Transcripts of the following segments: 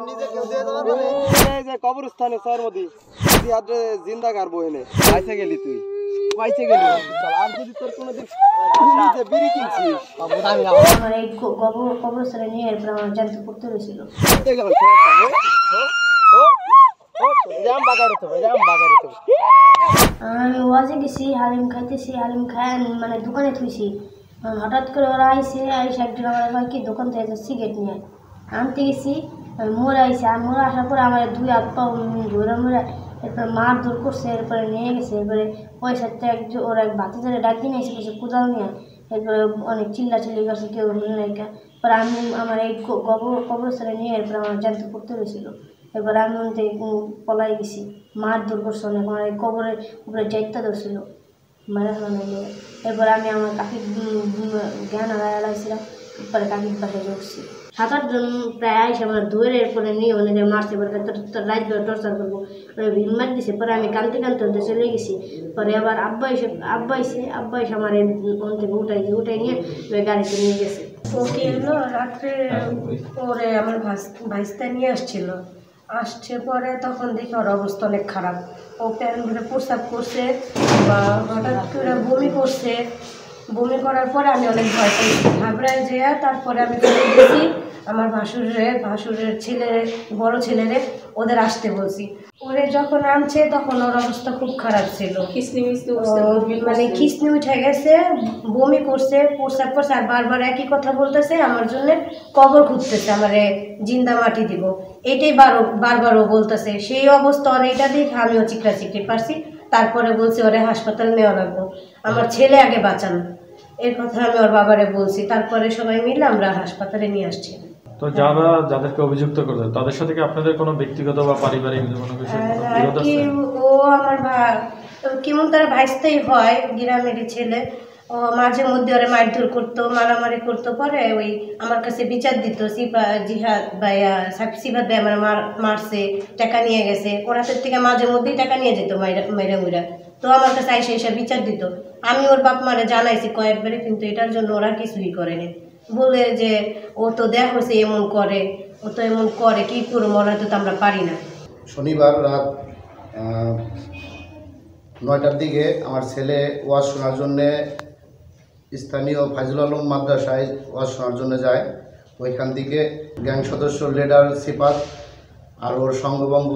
নিজে কেউ দিয়ে যাবার পারে এই যে কবরস্থানে সরমদি তুই আজ জিন্দা গারবো এনে পাইছে গেলি তুই পাইছে গেলি আর যদি তোর কোনোদিন নিজে বিড়ি কিনছিস আমার এই কবরস্থানে নিয়ে এরপর আমার জানতে পড়তে হয়েছিল আমি ওয়াজে গেছি হালিম খাইতেছি হালিম খাই মানে দোকানে থুইছি হঠাৎ করে ওরা আইসে আইসে একজন আমার কি দোকান থেকে সিগারেট নিয়ে আনতে গেছি মোড় আইসে আর মোড় আসার পরে আমার দুই হাত পা ধরে মোড়া এরপরে মার দূর করছে এরপরে নিয়ে গেছে এরপরে পয়সাতে একজন ওরা এক ভাতে ধরে ডাক দিয়ে নিয়েছে কিছু কোদাল নিয়ে এরপরে অনেক চিল্লাচিল্লি করছে কেউ নায়িকা পরে আমি আমার এই কবরস্থানে নিয়ে এরপরে আমার জানতে পড়তে হয়েছিল এবার আমি পলাই গেছি মার দূর করছে অনেক আমার এই কবরের উপরে যাইতে ধরছিল মারা ফেলানো এরপর আমি আমার কাকির জ্ঞান হারাই লাগছিলাম পরে কাকির পাশে উঠছি 7-8 জন প্রায় আইসে আমার ধরে এরপরে নিয়ে অনেকে মারছে পরে তোর রাত ধরে টর্চার করবো পরে ভিড় দিছে পরে আমি কানতে কানতে ওদের চলে গেছি পরে আবার আব্বা এসে আমার ওখান থেকে উঠাই নিয়ে গাড়িতে নিয়ে গেছে ওকে হলো রাত্রে পরে আমার ভাইস্তা নিয়ে আসছে পরে তখন দেখি ওর অবস্থা অনেক খারাপ ও প্যান ঘুরে প্রস্রাব করছে বা হঠাৎ করে বমি করার পরে আমি অনেক ভয় পেয়েছি ঘাবড়ায় যেয়ে তারপরে আমি চলে গেছি আমার ভাসুরের বড় ছেলেরে ওদের আসতে বলছি ওরে যখন আনছে তখন ওর অবস্থা খুব খারাপ ছিল মানে খিসনি উঠে গেছে বমি করছে প্রস্রাব করছে আর বারবার একই কথা বলতেছে আমার জন্য কবর খুঁজতেছে আমারে জিন্দা মাটি দিব এটাই বারবারও বলতেছে সেই অবস্থা ওর এটা দেখে আমিও চিকড়ি পারছি তারপরে বলছি ওরে হাসপাতাল নেওয়া লাগবো আমার ছেলে আগে বাঁচানো এর কথা আমি ওর বাবারে বলছি তারপরে সবাই মিলে আমরা হাসপাতালে নিয়ে আসছি তো যাদেরকে অভিযুক্ত করছে তাদের সাথে কি আপনাদের কোনো ব্যক্তিগত বা পারিবারিক কোনো কিছু বিরোধ আছে? ও আমার কেমন তারা ভাইস্তাই হয় গ্রামের ছেলে ও মাঝে মধ্যে ওরা মারধর করতো মারামারি করতো পরে ওই আমার কাছে বিচার দিত জিহাদ ভাইয়া সিফাত ভাই আমার মারছে টাকা নিয়ে গেছে ওর হাতের থেকে মাঝে মধ্যেই টাকা নিয়ে যেত মাইরা তো আমার কাছে এসে বিচার দিত আমি ওর বাপ মারে জানাইছি কয়েকবারে কিন্তু এটার জন্য ওরা কিছুই করেনি বলে যে ও তো দেখ হয়েছে এমন করে কি করবো মনে হয়তো আমরা পারি না। শনিবার রাত 9টার দিকে আমার ছেলে ওয়াজ শোনার জন্যে স্থানীয় ফাইজুল আলম মাদ্রাসায় ওয়াজ শোনার জন্য যায় ওইখান থেকে গ্যাং সদস্য লিডার সিফাত আর ওর সঙ্গবঙ্গ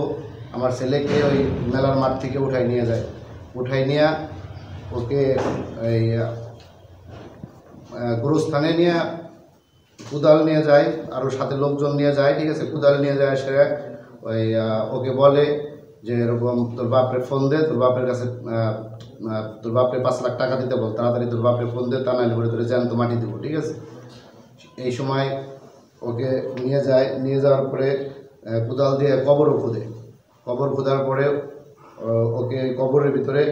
আমার ছেলেকে ওই মেলার মাঠ থেকে উঠাই নিয়ে ওকে এই গুরুস্থানে নিয়ে কুদাল নিয়ে যায় আর ওর সাথে লোকজন নিয়ে যায় ঠিক আছে কুদাল নিয়ে যায় সে ওই ওকে বলে যে এরকম তোর বাপরে ফোন দে তোর বাপের কাছে তোর বাপরে 5 লাখ টাকা দিতে বল তাড়াতাড়ি তোর বাপরে ফোন দে তা নাহলে করে তোরে জ্যান্ত মাটি দেবো ঠিক আছে এই সময় ওকে নিয়ে যাওয়ার পরে কুদাল দিয়ে কবর খোদার পরে ওকে কবরের ভিতরে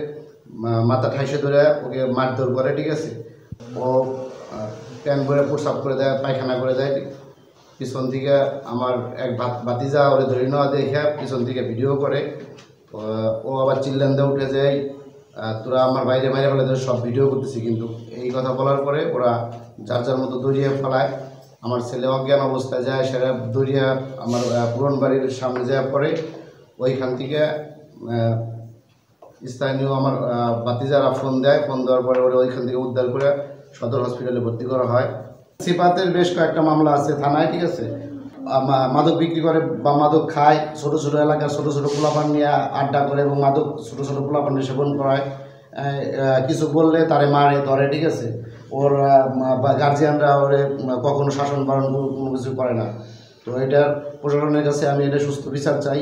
মাথা ঠাইসে ধরে ওকে মারধর করে ঠিক আছে ও প্যান ভরে প্রস্রাব করে দেয় পায়খানা করে দেয় পিছন থেকে আমার এক ভাতিজা ওরে ধরে নেওয়া দেখে পিছন থেকে ভিডিও করে ও আবার চিল্লান্দে উঠে যায় তোরা আমার বাইরে ফেলে ধরে সব ভিডিও করতেছি কিন্তু এই কথা বলার পরে ওরা যার মতো দৌড়িয়ে ফেলায় আমার ছেলে অজ্ঞান অবস্থায় যায় সেটা দৌড়িয়ে আমার পুরন বাড়ির সামনে যাওয়া পরে ওইখান থেকে স্থানীয় আমার ভাতিজারা ফোন দেওয়ার পরে ওরা ওইখান থেকে উদ্ধার করে সদর হসপিটালে ভর্তি করা হয় সিফাতের বেশ কয়েকটা মামলা আছে থানায় ঠিক আছে মাদক বিক্রি করে বা মাদক খায় ছোটো ছোটো এলাকার ছোটো ছোটো পোলাপান নিয়ে আড্ডা করে এবং মাদক ছোটো ছোটো পোলাপান সেবন করায় কিছু বললে তারে মারে ধরে ঠিক আছে ওর গার্জিয়ানরা ওরে কখনো শাসন বারণ কোনো কিছু করে না তো এটার প্রশাসনের কাছে আমি এটা সুস্থ বিচার চাই